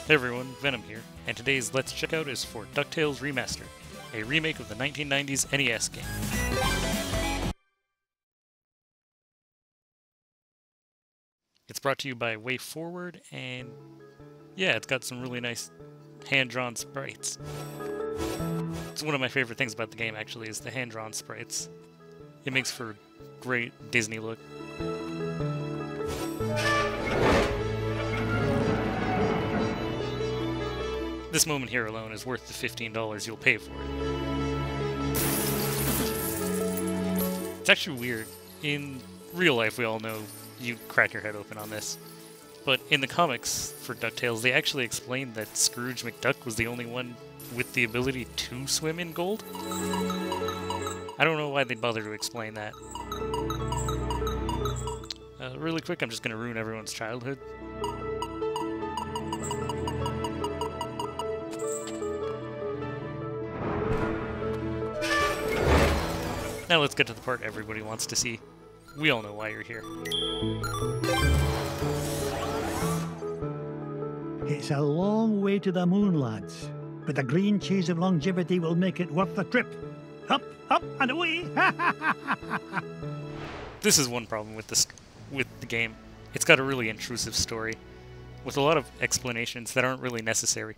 Hey everyone, Venom here, and today's Let's Check Out is for DuckTales Remastered, a remake of the 1990s NES game. It's brought to you by WayForward, and yeah, it's got some really nice hand-drawn sprites. It's one of my favorite things about the game, actually, is the hand-drawn sprites. It makes for a great Disney look. This moment here alone is worth the $15 you'll pay for it. It's actually weird. In real life, we all know you crack your head open on this. But in the comics for DuckTales, they actually explained that Scrooge McDuck was the only one with the ability to swim in gold. I don't know why they'd bother to explain that. Really quick, I'm just going to ruin everyone's childhood. Now let's get to the part everybody wants to see. We all know why you're here. It's a long way to the moon, lads, but the green cheese of longevity will make it worth the trip. Up, up, and away! This is one problem with the game. It's got a really intrusive story, with a lot of explanations that aren't really necessary.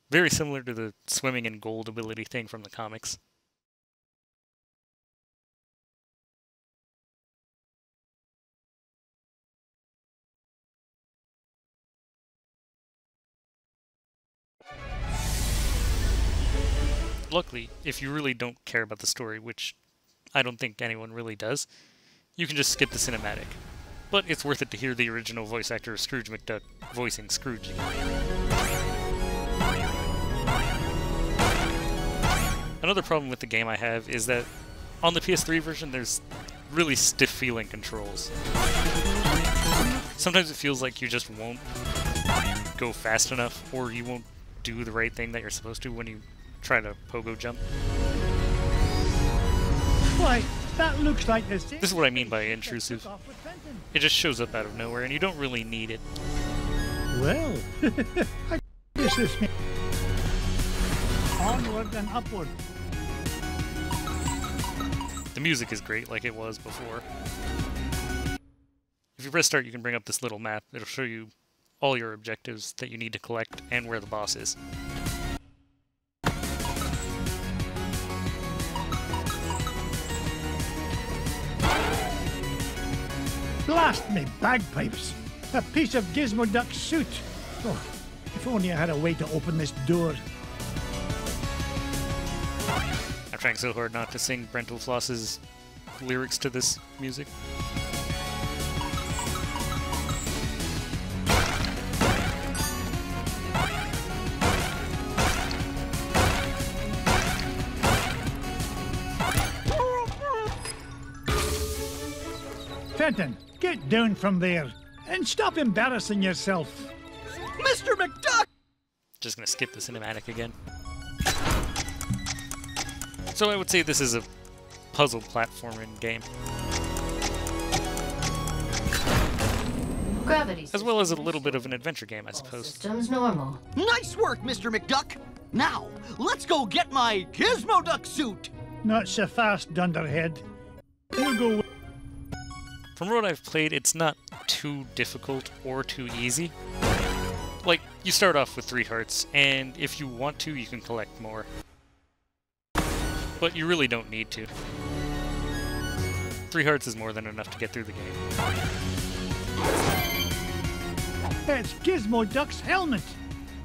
Very similar to the swimming in gold ability thing from the comics. Luckily, if you really don't care about the story, which I don't think anyone really does, you can just skip the cinematic. But it's worth it to hear the original voice actor of Scrooge McDuck voicing Scrooge. Another problem with the game I have is that on the PS3 version there's really stiff feeling controls. Sometimes it feels like you just won't go fast enough, or you won't do the right thing that you're supposed to when you try to pogo jump. Why, that looks like the same. This is what I mean by intrusive. It just shows up out of nowhere, and you don't really need it. Well, I guess this means onward and upward. The music is great, like it was before. If you press start, you can bring up this little map. It'll show you all your objectives that you need to collect and where the boss is. Blast me bagpipes! A piece of Gizmo Duck's suit! Oh, if only I had a way to open this door. I'm trying so hard not to sing Brental Floss's lyrics to this music. Fenton, get down from there and stop embarrassing yourself. Mr. McDuck! Just gonna skip the cinematic again. So I would say this is a puzzle platforming game. Gravity as well as a little bit of an adventure game, I suppose. Systems normal. Nice work, Mr. McDuck! Now, let's go get my Gizmo Duck suit! Not so fast, Dunderhead. You go. From what I've played, it's not too difficult or too easy. Like, you start off with 3 hearts, and if you want to, you can collect more. But you really don't need to. 3 hearts is more than enough to get through the game. It's Gizmo Duck's helmet!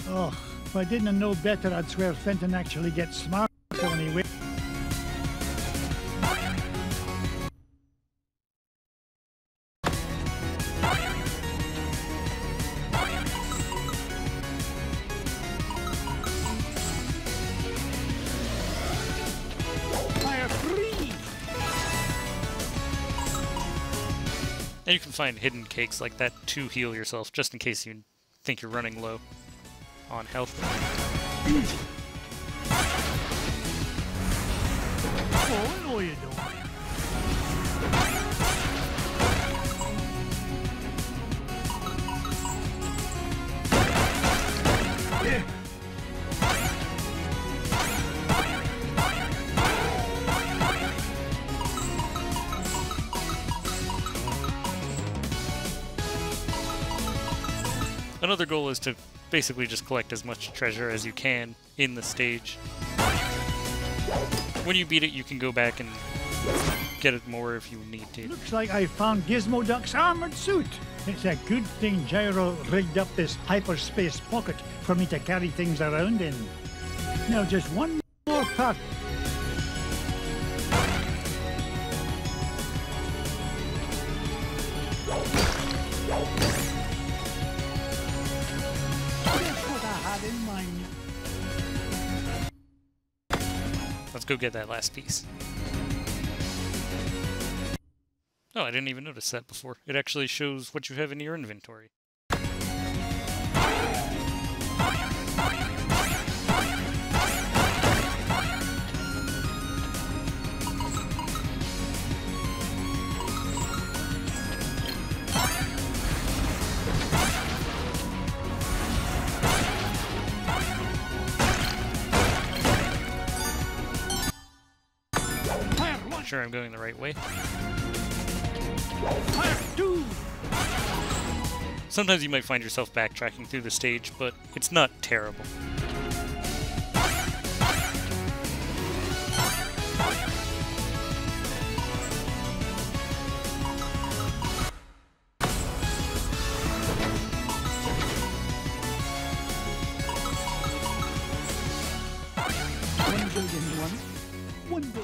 Oh, if I didn't know better, I'd swear Fenton actually gets smarter when he wakes. And you can find hidden cakes like that to heal yourself, just in case you think you're running low on health. Oh, no you don't. Another goal is to basically just collect as much treasure as you can in the stage. When you beat it, you can go back and get it more if you need to. Looks like I found Gizmo Duck's armored suit. It's a good thing Gyro rigged up this hyperspace pocket for me to carry things around in. Now just one more part. That's what I had in mind. Let's go get that last piece. Oh, I didn't even notice that before. It actually shows what you have in your inventory. Not sure I'm going the right way. Sometimes you might find yourself backtracking through the stage, but it's not terrible.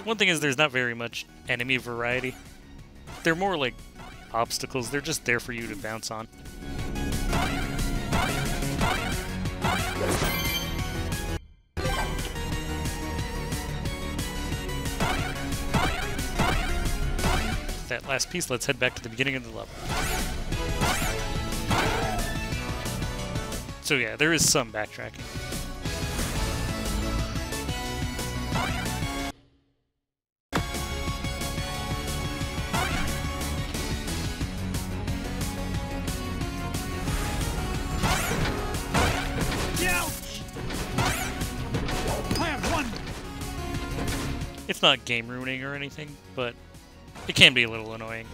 One thing is there's not very much enemy variety. They're more like obstacles. They're just there for you to bounce on. That last piece, let's head back to the beginning of the level. So yeah, there is some backtracking. It's not game ruining or anything, but it can be a little annoying.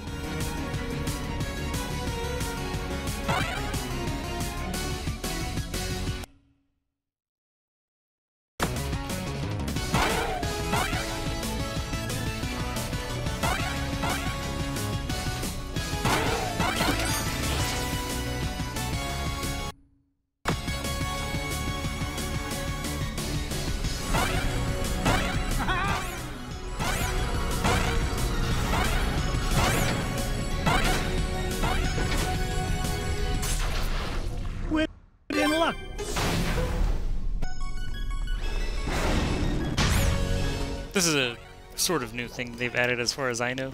This is a sort of new thing they've added as far as I know,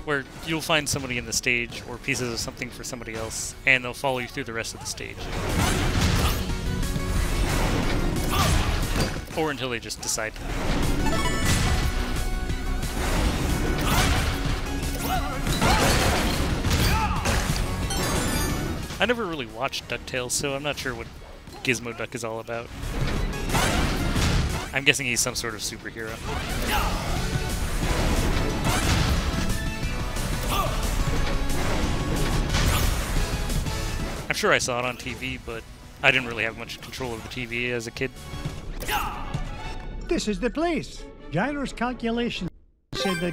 where you'll find somebody in the stage or pieces of something for somebody else, and they'll follow you through the rest of the stage. Or until they just decide to. I never really watched DuckTales, so I'm not sure what Gizmo Duck is all about. I'm guessing he's some sort of superhero. I'm sure I saw it on TV, but I didn't really have much control of the TV as a kid. This is the place. Gyro's calculation said that...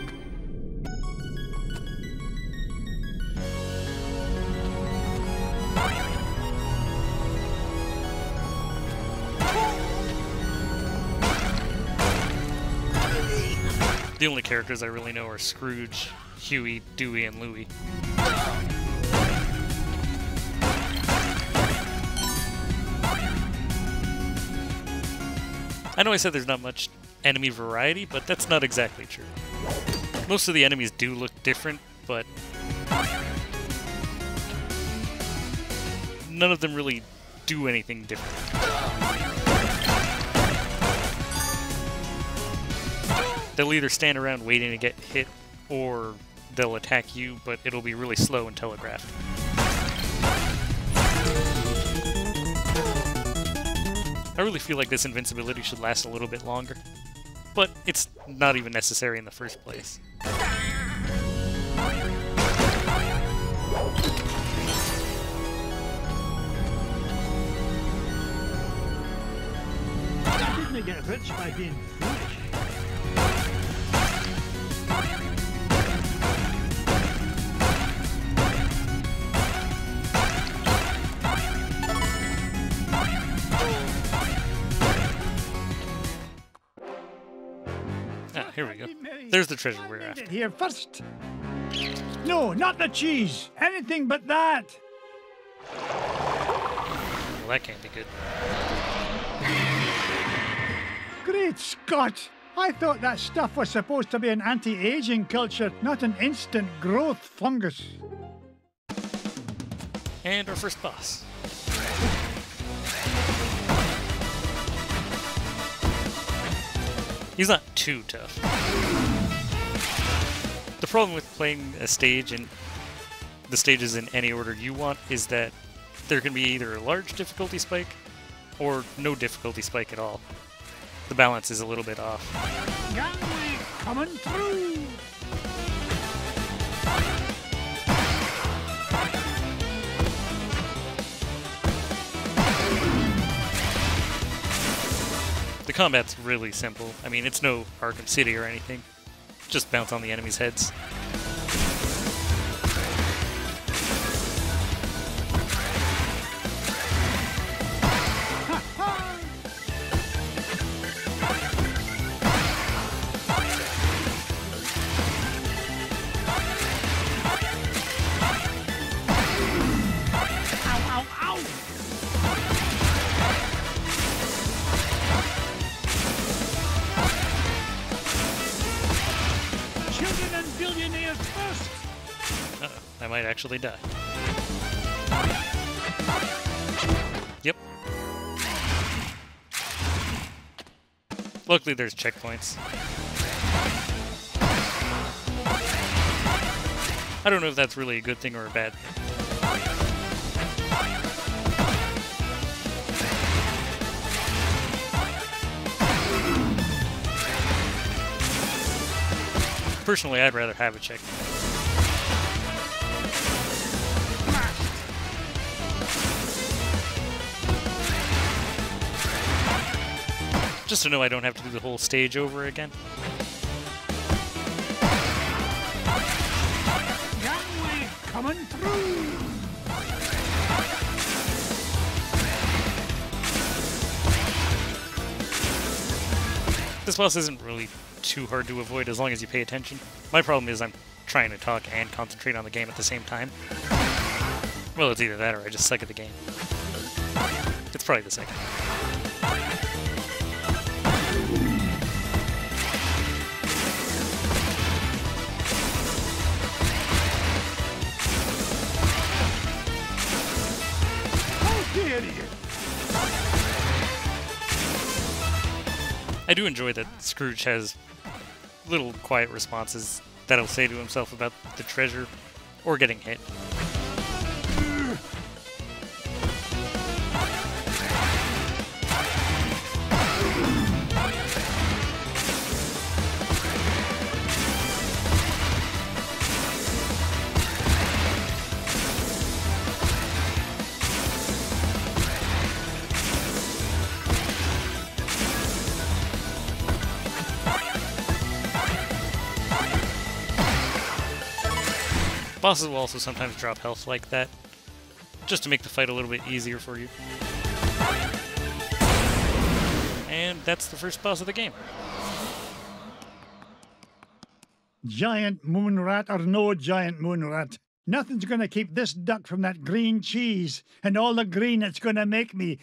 The only characters I really know are Scrooge, Huey, Dewey, and Louie. I know I said there's not much enemy variety, but that's not exactly true. Most of the enemies do look different, but none of them really do anything different. They'll either stand around waiting to get hit, or they'll attack you, but it'll be really slow and telegraphed. I really feel like this invincibility should last a little bit longer, but it's not even necessary in the first place. get rich by being foolish. Ah, here we go. There's the treasure we're after. Here first. No, not the cheese. Anything but that. Well, that can't be good. Great Scott! I thought that stuff was supposed to be an anti-aging culture, not an instant growth fungus. And our first boss. He's not too tough. The problem with playing a stage and the stages in any order you want is that there can be either a large difficulty spike or no difficulty spike at all. The balance is a little bit off. Gangway coming through! The combat's really simple. I mean, it's no Arkham City or anything. Just bounce on the enemies' heads. I might actually die. Yep. Luckily there's checkpoints. I don't know if that's really a good thing or a bad thing. Personally, I'd rather have a checkpoint. Just to know I don't have to do the whole stage over again. Gangway coming through! This boss isn't really too hard to avoid as long as you pay attention. My problem is I'm trying to talk and concentrate on the game at the same time. Well, it's either that or I just suck at the game. It's probably the second. I do enjoy that Scrooge has little quiet responses that he'll say to himself about the treasure or getting hit. Bosses will also sometimes drop health like that, just to make the fight a little bit easier for you. And that's the first boss of the game. Giant moon rat or no giant moon rat, nothing's gonna keep this duck from that green cheese and all the green it's gonna make me.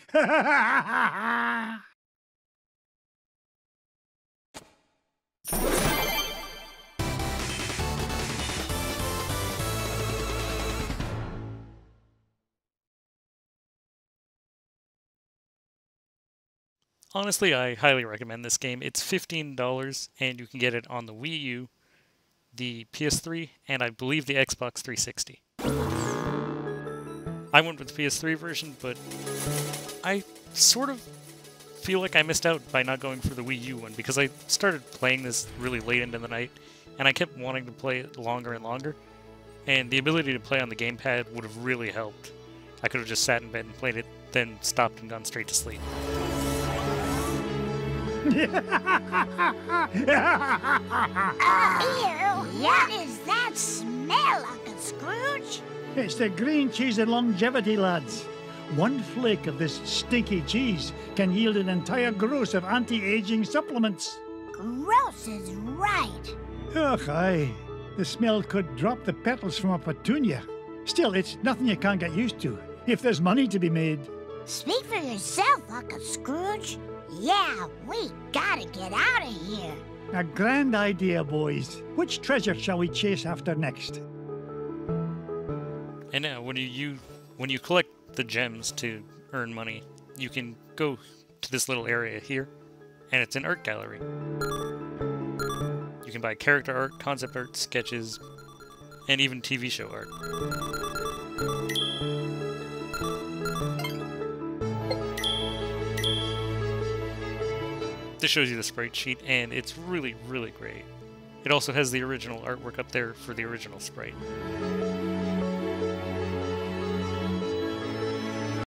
Honestly, I highly recommend this game. It's $15, and you can get it on the Wii U, the PS3, and I believe the Xbox 360. I went with the PS3 version, but I sort of feel like I missed out by not going for the Wii U one, because I started playing this really late into the night, and I kept wanting to play it longer and longer, and the ability to play on the gamepad would have really helped. I could have just sat in bed and played it, then stopped and gone straight to sleep. Ew! What is that smell, Uncle Scrooge? It's the green cheese and longevity, lads. One flake of this stinky cheese can yield an entire gross of anti-aging supplements. Gross is right. Ugh, aye. The smell could drop the petals from a petunia. Still, it's nothing you can't get used to, if there's money to be made. Speak for yourself, Uncle Scrooge. Yeah, we gotta get out of here. A grand idea, boys. Which treasure shall we chase after next? And now, when you collect the gems to earn money, you can go to this little area here, and it's an art gallery. You can buy character art, concept art, sketches, and even TV show art. This shows you the sprite sheet, and it's really, really great. It also has the original artwork up there for the original sprite.